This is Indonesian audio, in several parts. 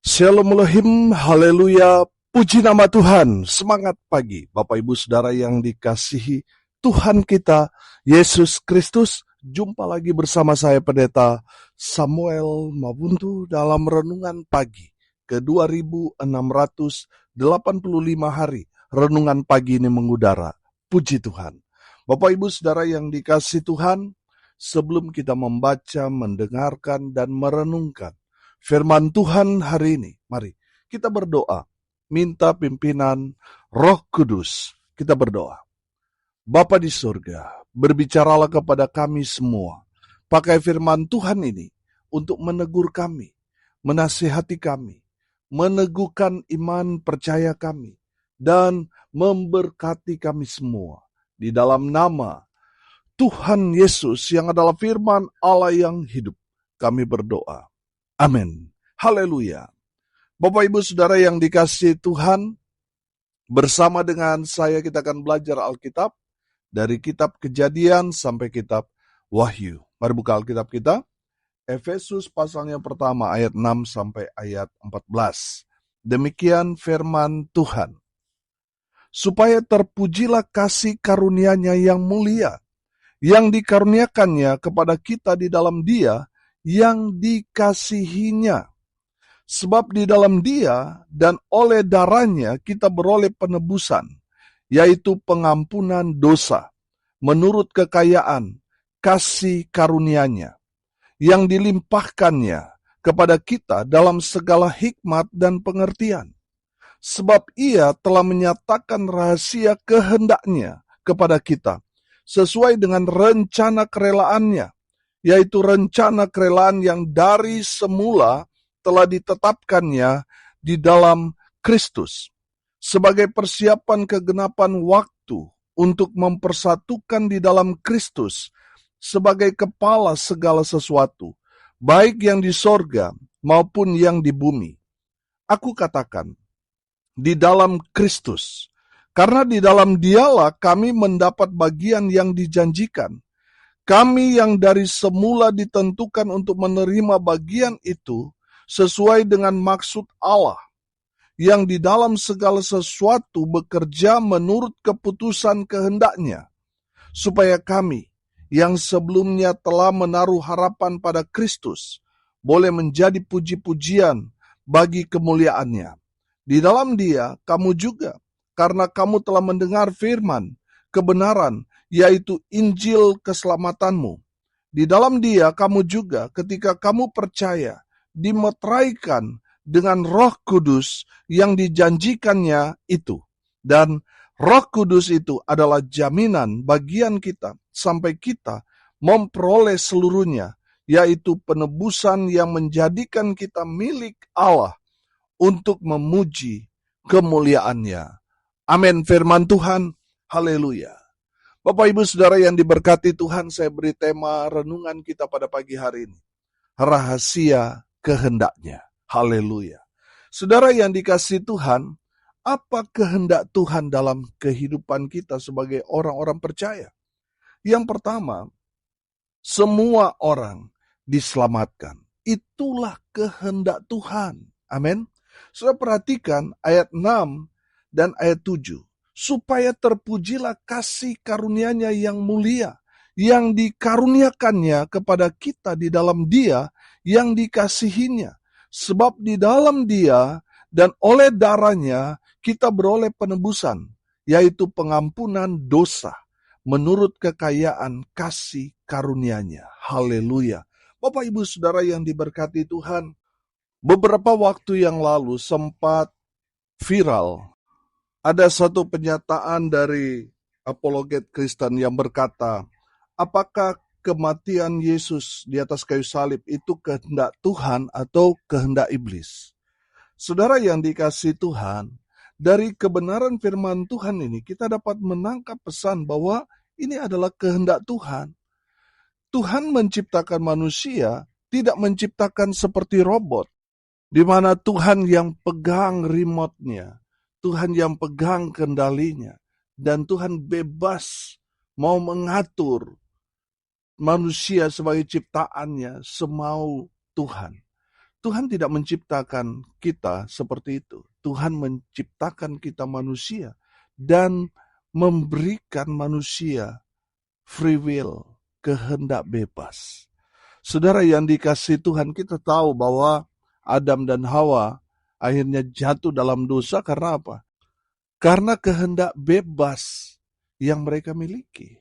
Shalom Elohim, haleluya, puji nama Tuhan, semangat pagi, Bapak Ibu Saudara yang dikasihi Tuhan kita, Yesus Kristus. Jumpa lagi bersama saya Pendeta Samuel Mabuntu dalam Renungan Pagi ke 2685 hari. Renungan pagi ini mengudara, puji Tuhan. Bapak Ibu Saudara yang dikasihi Tuhan, sebelum kita membaca, mendengarkan, dan merenungkan firman Tuhan hari ini, mari kita berdoa, minta pimpinan Roh Kudus. Kita berdoa. Bapa di surga, berbicaralah kepada kami semua. Pakai firman Tuhan ini untuk menegur kami, menasihati kami, meneguhkan iman percaya kami, dan memberkati kami semua. Di dalam nama Tuhan Yesus yang adalah firman Allah yang hidup, kami berdoa. Amin. Haleluya. Bapak Ibu Saudara yang dikasihi Tuhan, bersama dengan saya kita akan belajar Alkitab dari kitab Kejadian sampai kitab Wahyu. Mari buka Alkitab kita. Efesus pasalnya pertama ayat 6 sampai ayat 14. Demikian firman Tuhan. Supaya terpujilah kasih karunia-Nya yang mulia, yang dikaruniakannya kepada kita di dalam Dia yang dikasihinya. Sebab di dalam Dia dan oleh darahnya kita beroleh penebusan, yaitu pengampunan dosa, menurut kekayaan kasih karunia-Nya, yang dilimpahkannya kepada kita dalam segala hikmat dan pengertian. Sebab Ia telah menyatakan rahasia kehendak-Nya kepada kita, sesuai dengan rencana kerelaannya, yaitu rencana kerelaan yang dari semula telah ditetapkannya di dalam Kristus, sebagai persiapan kegenapan waktu untuk mempersatukan di dalam Kristus sebagai kepala segala sesuatu, baik yang di sorga maupun yang di bumi. Aku katakan, di dalam Kristus, karena di dalam Dialah kami mendapat bagian yang dijanjikan. Kami yang dari semula ditentukan untuk menerima bagian itu sesuai dengan maksud Allah, yang di dalam segala sesuatu bekerja menurut keputusan kehendak-Nya, supaya kami yang sebelumnya telah menaruh harapan pada Kristus boleh menjadi puji-pujian bagi kemuliaan-Nya. Di dalam Dia kamu juga, karena kamu telah mendengar firman kebenaran, yaitu Injil keselamatanmu. Di dalam Dia kamu juga ketika kamu percaya dimeteraikan dengan Roh Kudus yang dijanjikannya itu. Dan Roh Kudus itu adalah jaminan bagian kita sampai kita memperoleh seluruhnya, yaitu penebusan yang menjadikan kita milik Allah untuk memuji kemuliaan-Nya. Amin. Firman Tuhan. Haleluya. Bapak Ibu Saudara yang diberkati Tuhan, saya beri tema renungan kita pada pagi hari ini. Rahasia kehendak-Nya. Haleluya. Saudara yang dikasihi Tuhan, apa kehendak Tuhan dalam kehidupan kita sebagai orang-orang percaya? Yang pertama, semua orang diselamatkan. Itulah kehendak Tuhan. Amin. Saudara perhatikan ayat 6 dan ayat 7. Supaya terpujilah kasih karunia-Nya yang mulia, yang dikaruniakannya kepada kita di dalam Dia yang dikasihinya. Sebab di dalam Dia dan oleh darahnya kita beroleh penebusan, yaitu pengampunan dosa, menurut kekayaan kasih karunia-Nya. Haleluya. Bapak Ibu Saudara yang diberkati Tuhan, beberapa waktu yang lalu sempat viral ada satu pernyataan dari apologet Kristen yang berkata, apakah kematian Yesus di atas kayu salib itu kehendak Tuhan atau kehendak iblis? Saudara yang dikasihi Tuhan, dari kebenaran firman Tuhan ini kita dapat menangkap pesan bahwa ini adalah kehendak Tuhan. Tuhan menciptakan manusia, tidak menciptakan seperti robot, di mana Tuhan yang pegang remote-nya, Tuhan yang pegang kendalinya, dan Tuhan bebas mau mengatur manusia sebagai ciptaannya semau Tuhan. Tuhan tidak menciptakan kita seperti itu. Tuhan menciptakan kita manusia dan memberikan manusia free will, kehendak bebas. Saudara yang dikasihi Tuhan, kita tahu bahwa Adam dan Hawa akhirnya jatuh dalam dosa karena apa? Karena kehendak bebas yang mereka miliki.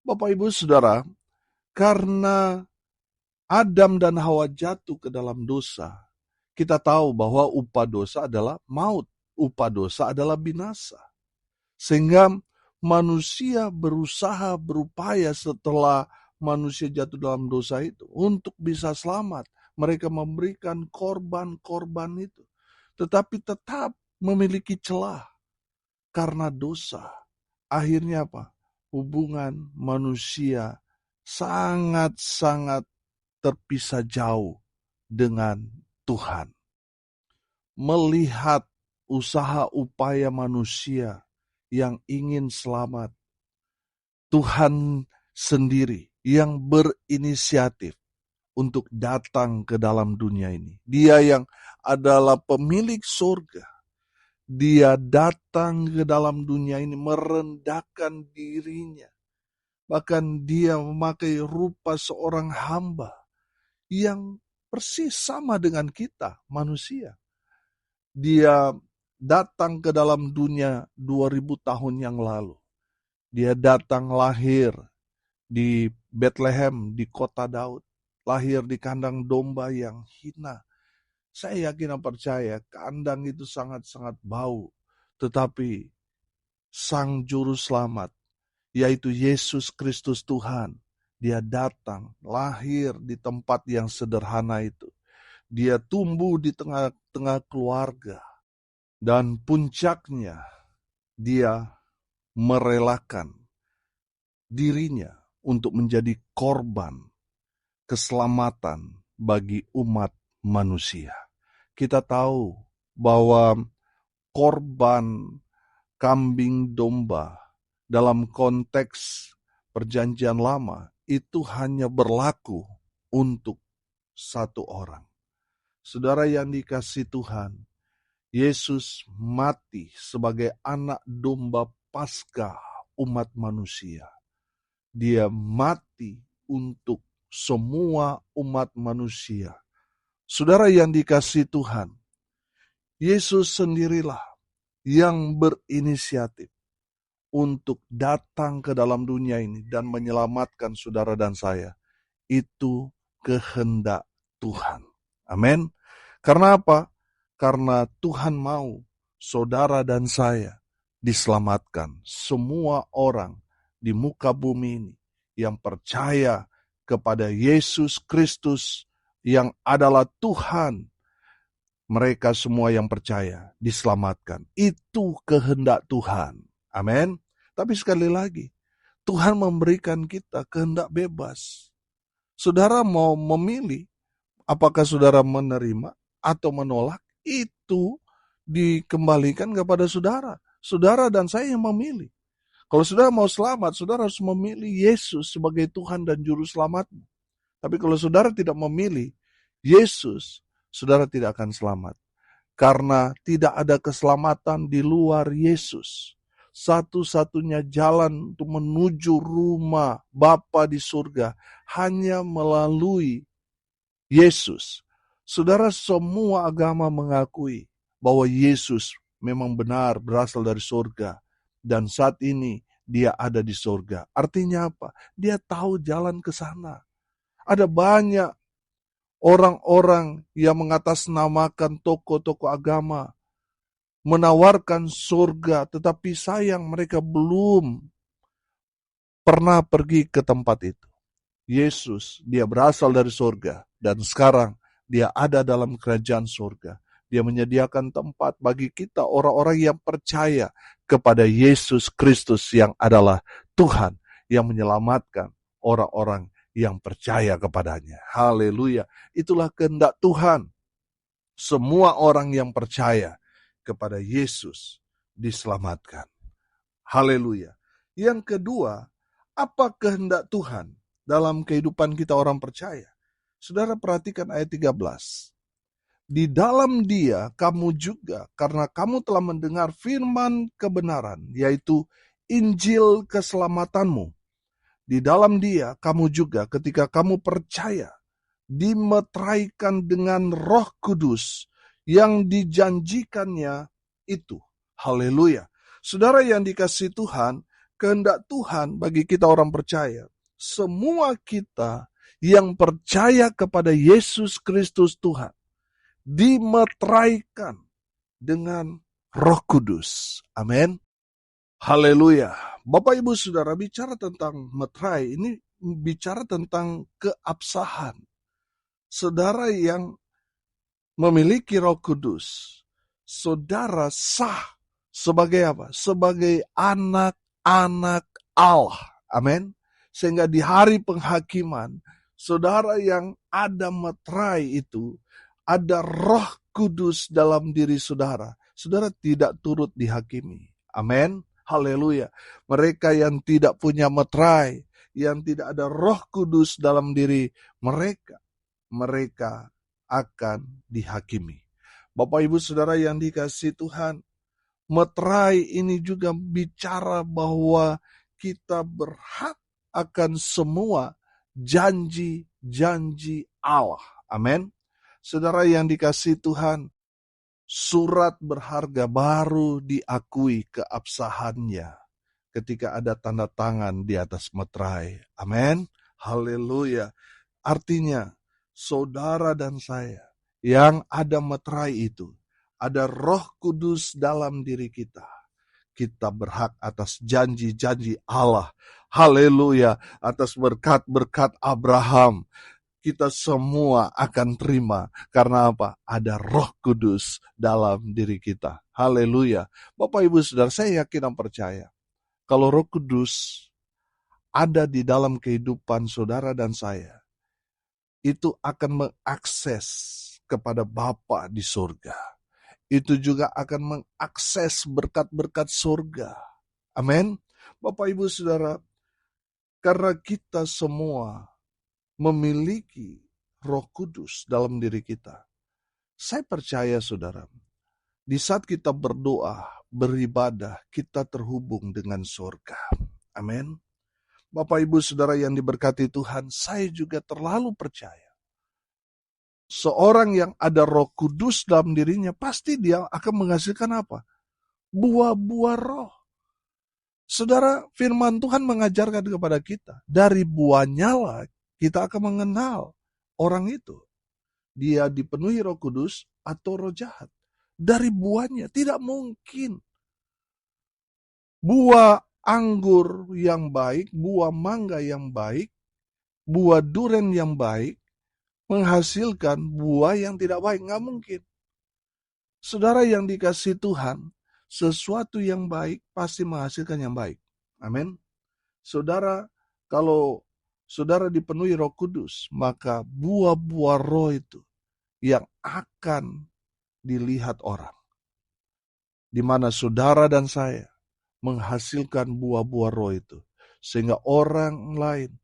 Bapak Ibu Saudara, karena Adam dan Hawa jatuh ke dalam dosa, kita tahu bahwa upah dosa adalah maut, upah dosa adalah binasa. Sehingga manusia berusaha, berupaya setelah manusia jatuh dalam dosa itu untuk bisa selamat. Mereka memberikan korban-korban itu. Tetapi tetap memiliki celah karena dosa. Akhirnya apa? Hubungan manusia sangat-sangat terpisah jauh dengan Tuhan. Melihat usaha upaya manusia yang ingin selamat, Tuhan sendiri yang berinisiatif untuk datang ke dalam dunia ini. Dia yang adalah pemilik surga. Dia datang ke dalam dunia ini merendahkan dirinya. Bahkan dia memakai rupa seorang hamba yang persis sama dengan kita, manusia. Dia datang ke dalam dunia 2000 tahun yang lalu. Dia datang lahir di Bethlehem, di kota Daud. Lahir di kandang domba yang hina. Saya yakin dan percaya kandang itu sangat-sangat bau. Tetapi Sang Juru Selamat, yaitu Yesus Kristus Tuhan, dia datang, lahir di tempat yang sederhana itu. Dia tumbuh di tengah-tengah keluarga. Dan puncaknya, dia merelakan dirinya untuk menjadi korban keselamatan bagi umat manusia. Kita tahu bahwa korban kambing domba dalam konteks perjanjian lama itu hanya berlaku untuk satu orang. Saudara yang dikasihi Tuhan, Yesus mati sebagai anak domba Paskah umat manusia. Dia mati untuk semua umat manusia. Saudara yang dikasihi Tuhan, Yesus sendirilah yang berinisiatif untuk datang ke dalam dunia ini dan menyelamatkan saudara dan saya. Itu kehendak Tuhan. Amin. Karena apa? Karena Tuhan mau saudara dan saya diselamatkan. Semua orang di muka bumi ini yang percaya kepada Yesus Kristus yang adalah Tuhan, mereka semua yang percaya diselamatkan. Itu kehendak Tuhan. Amin. Tapi sekali lagi, Tuhan memberikan kita kehendak bebas. Saudara mau memilih apakah saudara menerima atau menolak, itu dikembalikan kepada saudara. Saudara dan saya yang memilih. Kalau saudara mau selamat, saudara harus memilih Yesus sebagai Tuhan dan Juru Selamatmu. Tapi kalau saudara tidak memilih Yesus, saudara tidak akan selamat. Karena tidak ada keselamatan di luar Yesus. Satu-satunya jalan untuk menuju rumah Bapa di surga hanya melalui Yesus. Saudara, semua agama mengakui bahwa Yesus memang benar berasal dari surga. Dan saat ini dia ada di surga. Artinya apa? Dia tahu jalan ke sana. Ada banyak orang-orang yang mengatasnamakan tokoh-tokoh agama, menawarkan surga, tetapi sayang mereka belum pernah pergi ke tempat itu. Yesus, dia berasal dari surga, dan sekarang dia ada dalam kerajaan surga. Dia menyediakan tempat bagi kita orang-orang yang percaya kepada Yesus Kristus yang adalah Tuhan yang menyelamatkan orang-orang yang percaya kepadanya. Haleluya. Itulah kehendak Tuhan. Semua orang yang percaya kepada Yesus diselamatkan. Haleluya. Yang kedua, apa kehendak Tuhan dalam kehidupan kita orang percaya? Saudara perhatikan ayat 13. Di dalam Dia kamu juga, karena kamu telah mendengar firman kebenaran, yaitu Injil keselamatanmu. Di dalam Dia kamu juga ketika kamu percaya, dimeteraikan dengan Roh Kudus yang dijanjikannya itu. Haleluya. Saudara yang dikasihi Tuhan, kehendak Tuhan bagi kita orang percaya, semua kita yang percaya kepada Yesus Kristus Tuhan, dimeteraikan dengan Roh Kudus. Amin. Haleluya. Bapak Ibu Saudara, bicara tentang meterai, ini bicara tentang keabsahan. Saudara yang memiliki Roh Kudus, saudara sah sebagai apa? Sebagai anak-anak Allah. Amin. Sehingga di hari penghakiman, saudara yang ada meterai itu, ada Roh Kudus dalam diri saudara. Saudara tidak turut dihakimi. Amin. Haleluya. Mereka yang tidak punya meterai, yang tidak ada Roh Kudus dalam diri mereka, mereka akan dihakimi. Bapak Ibu Saudara yang dikasihi Tuhan, meterai ini juga bicara bahwa kita berhak akan semua janji-janji Allah. Amin. Saudara yang dikasihi Tuhan, surat berharga baru diakui keabsahannya ketika ada tanda tangan di atas meterai. Amin. Haleluya. Artinya, saudara dan saya yang ada meterai itu, ada Roh Kudus dalam diri kita. Kita berhak atas janji-janji Allah. Haleluya. Atas berkat-berkat Abraham. Kita semua akan terima. Karena apa? Ada Roh Kudus dalam diri kita. Haleluya. Bapak Ibu Saudara, saya yakin dan percaya. Kalau Roh Kudus ada di dalam kehidupan saudara dan saya, itu akan mengakses kepada Bapa di surga. Itu juga akan mengakses berkat-berkat surga. Amin. Bapak Ibu Saudara, karena kita semua memiliki Roh Kudus dalam diri kita, saya percaya saudara, di saat kita berdoa, beribadah, kita terhubung dengan surga. Amin. Bapak Ibu Saudara yang diberkati Tuhan, saya juga terlalu percaya. Seorang yang ada Roh Kudus dalam dirinya, pasti dia akan menghasilkan apa? Buah-buah roh. Saudara, firman Tuhan mengajarkan kepada kita, dari buahnya lah kita akan mengenal orang itu. Dia dipenuhi Roh Kudus atau roh jahat. Dari buahnya, tidak mungkin. Buah anggur yang baik, buah mangga yang baik, buah durian yang baik, menghasilkan buah yang tidak baik. Nggak mungkin. Saudara yang dikasihi Tuhan, sesuatu yang baik pasti menghasilkan yang baik. Amin. Saudara, kalau saudara dipenuhi Roh Kudus, maka buah-buah roh itu yang akan dilihat orang. Di mana saudara dan saya menghasilkan buah-buah roh itu. Sehingga orang lain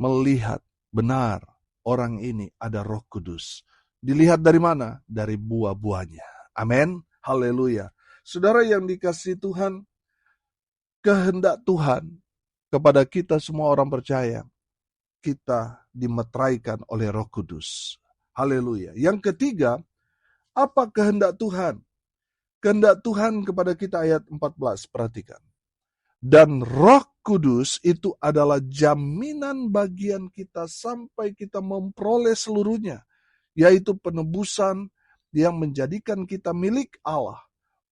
melihat benar orang ini ada Roh Kudus. Dilihat dari mana? Dari buah-buahnya. Amin. Haleluya. Saudara yang dikasihi Tuhan, kehendak Tuhan kepada kita semua orang percaya, kita dimeteraikan oleh Roh Kudus. Haleluya. Yang ketiga, apa kehendak Tuhan? Kehendak Tuhan kepada kita ayat 14, perhatikan. Dan Roh Kudus itu adalah jaminan bagian kita sampai kita memperoleh seluruhnya, yaitu penebusan yang menjadikan kita milik Allah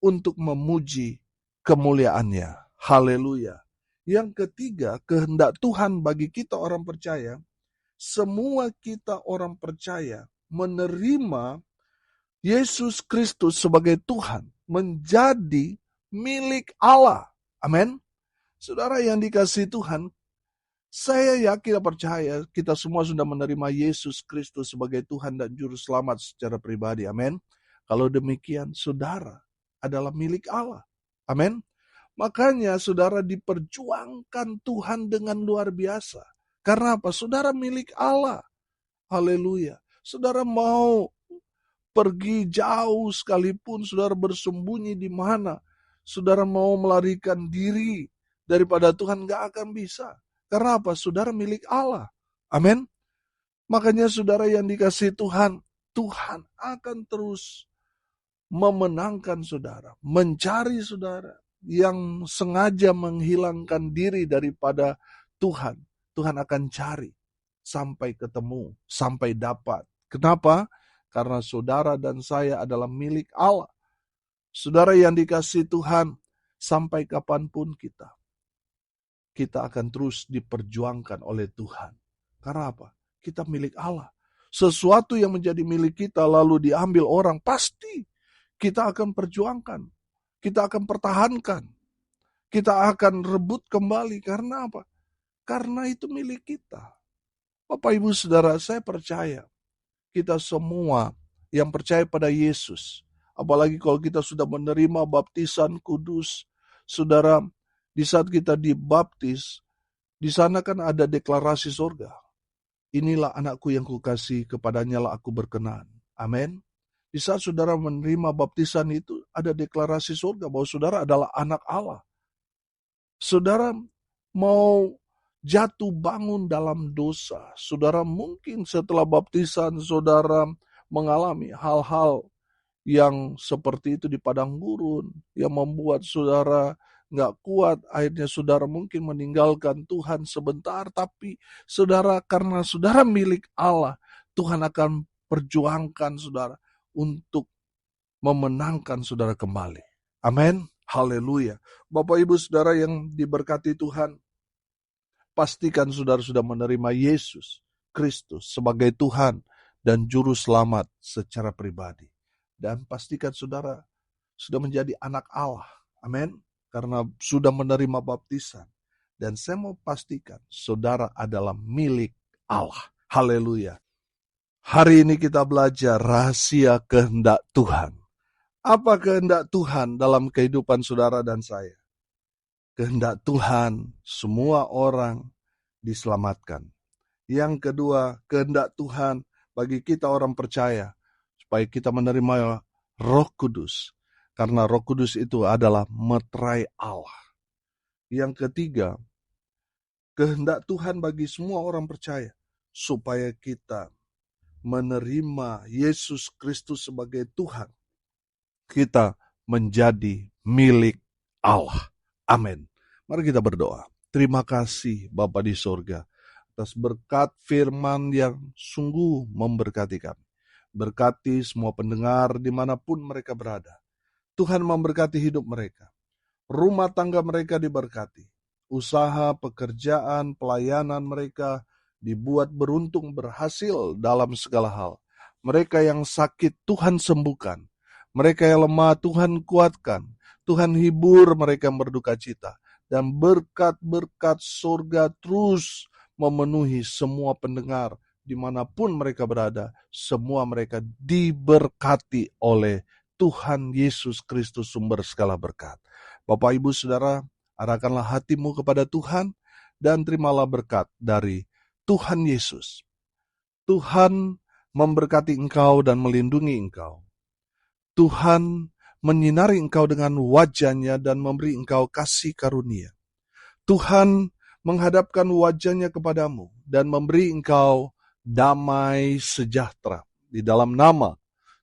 untuk memuji kemuliaannya. Haleluya. Yang ketiga, kehendak Tuhan bagi kita orang percaya, semua kita orang percaya menerima Yesus Kristus sebagai Tuhan, menjadi milik Allah. Amin. Saudara yang dikasihi Tuhan, saya yakin dan percaya kita semua sudah menerima Yesus Kristus sebagai Tuhan dan Juru Selamat secara pribadi. Amin. Kalau demikian, saudara adalah milik Allah. Amin. Makanya saudara diperjuangkan Tuhan dengan luar biasa. Karena apa? Saudara milik Allah. Haleluya. Saudara mau pergi jauh sekalipun, saudara bersembunyi di mana, saudara mau melarikan diri daripada Tuhan, gak akan bisa. Karena apa? Saudara milik Allah. Amin. Makanya saudara yang dikasihi Tuhan, Tuhan akan terus memenangkan saudara, mencari saudara yang sengaja menghilangkan diri daripada Tuhan. Tuhan akan cari sampai ketemu, sampai dapat. Kenapa? Karena saudara dan saya adalah milik Allah. Saudara yang dikasihi Tuhan, sampai kapanpun kita akan terus diperjuangkan oleh Tuhan. Karena apa? Kita milik Allah. Sesuatu yang menjadi milik kita lalu diambil orang, pasti kita akan perjuangkan, kita akan pertahankan, kita akan rebut kembali. Karena apa? Karena itu milik kita. Bapak, Ibu, Saudara, saya percaya kita semua yang percaya pada Yesus, apalagi kalau kita sudah menerima baptisan kudus, saudara, di saat kita dibaptis, di sana kan ada deklarasi surga. Inilah anakku yang kukasihi, kepadanya lah aku berkenan. Amin. Di saat saudara menerima baptisan itu, ada deklarasi surga bahwa saudara adalah anak Allah. Saudara mau jatuh bangun dalam dosa, saudara mungkin setelah baptisan saudara mengalami hal-hal yang seperti itu di padang gurun, yang membuat saudara gak kuat, akhirnya saudara mungkin meninggalkan Tuhan sebentar, tapi saudara, karena saudara milik Allah, Tuhan akan perjuangkan saudara untuk memenangkan saudara kembali. Amin. Haleluya. Bapak, Ibu, Saudara yang diberkati Tuhan, pastikan saudara sudah menerima Yesus Kristus sebagai Tuhan dan Juru Selamat secara pribadi. Dan pastikan saudara sudah menjadi anak Allah. Amin. Karena sudah menerima baptisan. Dan saya mau pastikan saudara adalah milik Allah. Haleluya. Hari ini kita belajar rahasia kehendak Tuhan. Apa kehendak Tuhan dalam kehidupan saudara dan saya? Kehendak Tuhan semua orang diselamatkan. Yang kedua, kehendak Tuhan bagi kita orang percaya, supaya kita menerima Roh Kudus. Karena Roh Kudus itu adalah meterai Allah. Yang ketiga, kehendak Tuhan bagi semua orang percaya, supaya kita menerima Yesus Kristus sebagai Tuhan, kita menjadi milik Allah. Amin. Mari kita berdoa. Terima kasih Bapa di sorga atas berkat firman yang sungguh memberkati kami. Berkati semua pendengar dimanapun mereka berada. Tuhan memberkati hidup mereka. Rumah tangga mereka diberkati. Usaha, pekerjaan, pelayanan mereka dibuat beruntung, berhasil dalam segala hal. Mereka yang sakit Tuhan sembuhkan. Mereka yang lemah Tuhan kuatkan. Tuhan hibur mereka yang berduka cita. Dan berkat-berkat surga terus memenuhi semua pendengar dimanapun mereka berada. Semua mereka diberkati oleh Tuhan Yesus Kristus, sumber segala berkat. Bapak, Ibu, Saudara, arahkanlah hatimu kepada Tuhan dan terimalah berkat dari Tuhan Yesus. Tuhan memberkati engkau dan melindungi engkau. Tuhan menyinari engkau dengan wajah-Nya dan memberi engkau kasih karunia. Tuhan menghadapkan wajah-Nya kepadamu dan memberi engkau damai sejahtera. Di dalam nama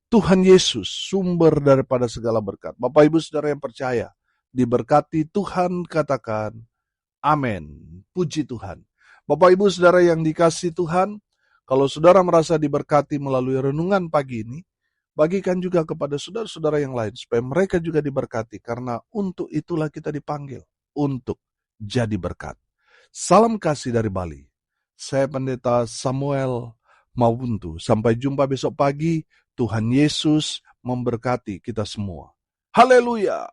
Tuhan Yesus, sumber daripada segala berkat. Bapak, Ibu, Saudara yang percaya, diberkati Tuhan, katakan amin. Puji Tuhan. Bapak, Ibu, Saudara yang dikasihi Tuhan, kalau saudara merasa diberkati melalui renungan pagi ini, bagikan juga kepada saudara-saudara yang lain, supaya mereka juga diberkati, karena untuk itulah kita dipanggil, untuk jadi berkat. Salam kasih dari Bali. Saya Pendeta Samuel Mawuntu. Sampai jumpa besok pagi. Tuhan Yesus memberkati kita semua. Haleluya.